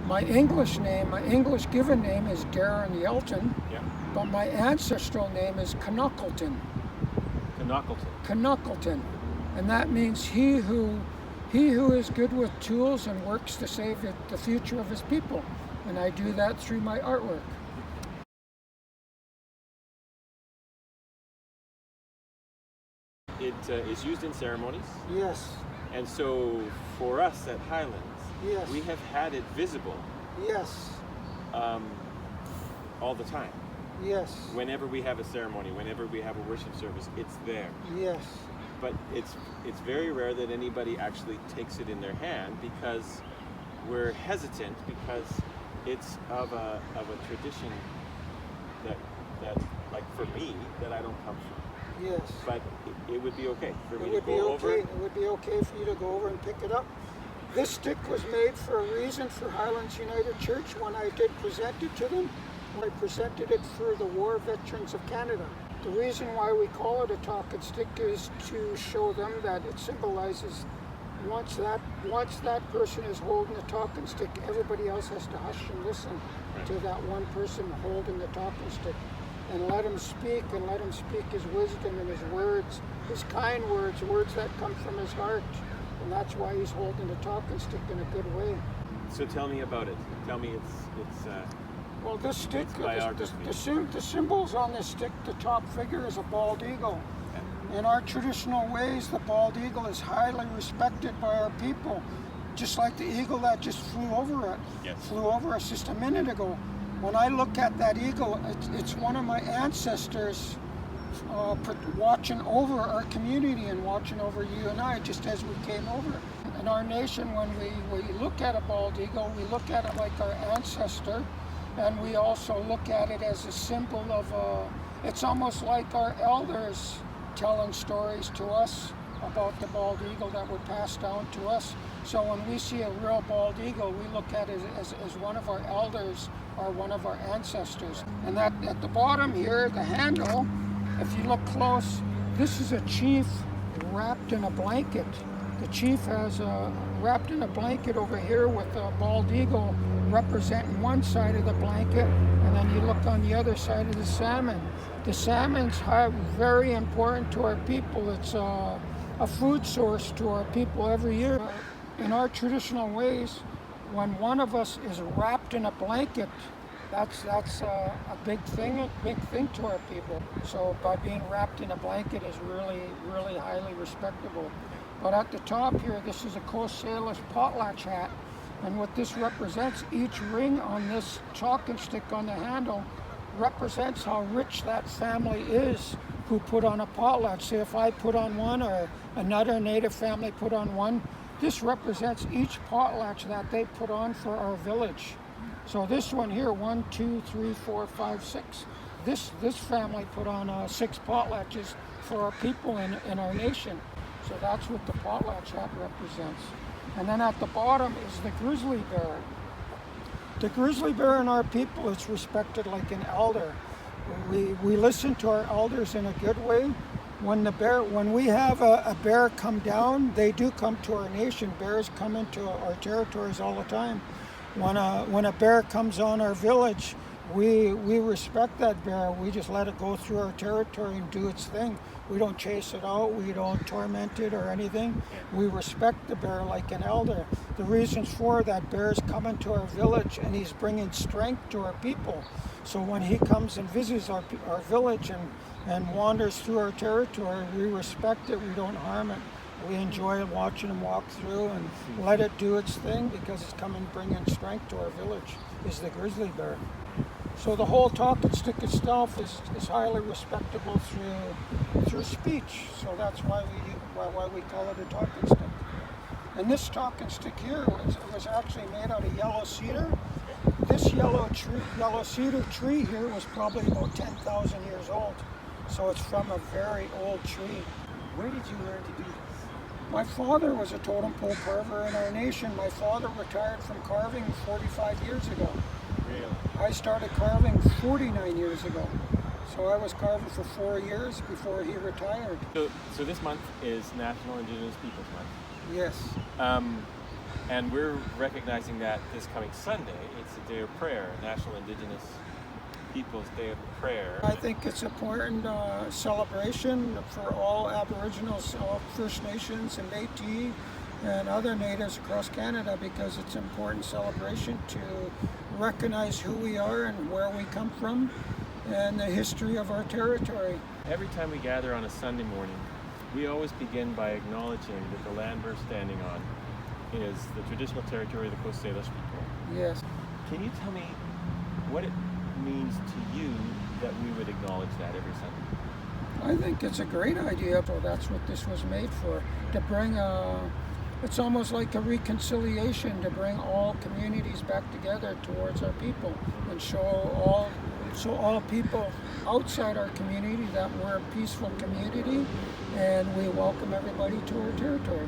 My English given name is Darren Yelton, Yeah. but my ancestral name is Knuckleton. Knuckleton. And that means he who is good with tools and works to save the future of his people. And I do that through my artwork. It is used in ceremonies. Yes. And so for us at Highlands, Yes. we have had it visible Yes. all the time. Yes. Whenever we have a ceremony, whenever we have a worship service, it's there. Yes. But it's very rare that anybody actually takes it in their hand because we're hesitant, because it's of a tradition that like for me, that I don't come from. Yes. But it would be okay for me It to would be go okay. over. It would be okay for you to go over and pick it up. This stick was made for a reason for Highlands United Church when I did present it to them. I presented it for the War Veterans of Canada. The reason why we call it a talking stick is to show them that it symbolizes once that person is holding a talking stick, everybody else has to hush and listen to that one person holding the talking stick. And let him speak, and let him speak his wisdom and his words, his kind words, words that come from his heart. And that's why he's holding the talking stick in a good way. So tell me about it. Tell me it's Well, this stick, biography. the symbols on this stick, the top figure is a bald eagle. In our traditional ways, the bald eagle is highly respected by our people, just like the eagle that just flew over us just a minute ago. When I look at that eagle, it's one of my ancestors watching over our community and watching over you and I, just as we came over. In our nation, when we look at a bald eagle, we look at it like our ancestor, and we also look at it as a symbol of, it's almost like our elders telling stories to us about the bald eagle that were passed down to us. So when we see a real bald eagle, we look at it as one of our elders or one of our ancestors. And that at the bottom here, the handle, if you look close, this is a chief wrapped in a blanket. The chief has wrapped in a blanket over here with a bald eagle representing one side of the blanket, and then you look on the other side of the salmon. The salmon's very important to our people. It's a food source to our people every year. In our traditional ways, when one of us is wrapped in a blanket, that's a big thing to our people. So by being wrapped in a blanket is really, really highly respectable. But at the top here, this is a Coast Salish potlatch hat. And what this represents, each ring on this talking stick on the handle represents how rich that family is who put on a potlatch. Say if I put on one or another native family put on one, this represents each potlatch that they put on for our village. So this one here, 1, 2, 3, 4, 5, 6. This family put on 6 potlatches for our people in our nation. So that's what the potlatch hat represents. And then at the bottom is the grizzly bear. The grizzly bear in our people is respected like an elder. We listen to our elders in a good way. When we have a bear come down, they do come to our nation. Bears come into our territories all the time. When a bear comes on our village, we respect that bear. We just let it go through our territory and do its thing. We don't chase it out. We don't torment it or anything. We respect the bear like an elder. The reasons for that, bear is coming to our village and he's bringing strength to our people. So when he comes and visits our village and wanders through our territory, we respect it. We don't harm it. We enjoy watching him walk through and let it do its thing because it's coming bringing strength to our village, is the grizzly bear. So the whole talking stick itself is highly respectable through speech. So that's why we call it a talking stick. And this talking stick here was actually made out of yellow cedar. This yellow cedar tree here was probably about 10,000 years old. So it's from a very old tree. Where did you learn to do this? My father was a totem pole carver in our nation. My father retired from carving 45 years ago. Really? I started carving 49 years ago. So I was carving for 4 years before he retired. So this month is National Indigenous Peoples Month. Yes. And we're recognizing that this coming Sunday. It's a day of prayer, National Indigenous Peoples Day of Prayer. I think it's important celebration for all Aboriginals, all First Nations and Métis and other natives across Canada, because it's an important celebration to recognize who we are and where we come from and the history of our territory. Every time we gather on a Sunday morning, we always begin by acknowledging that the land we're standing on is the traditional territory of the Coast Salish people. Yes. Can you tell me what it means to you that we would acknowledge that every Sunday? I think it's a great idea. So that's what this was made for, to bring it's almost like a reconciliation, to bring all communities back together towards our people and show all people outside our community that we're a peaceful community and we welcome everybody to our territory.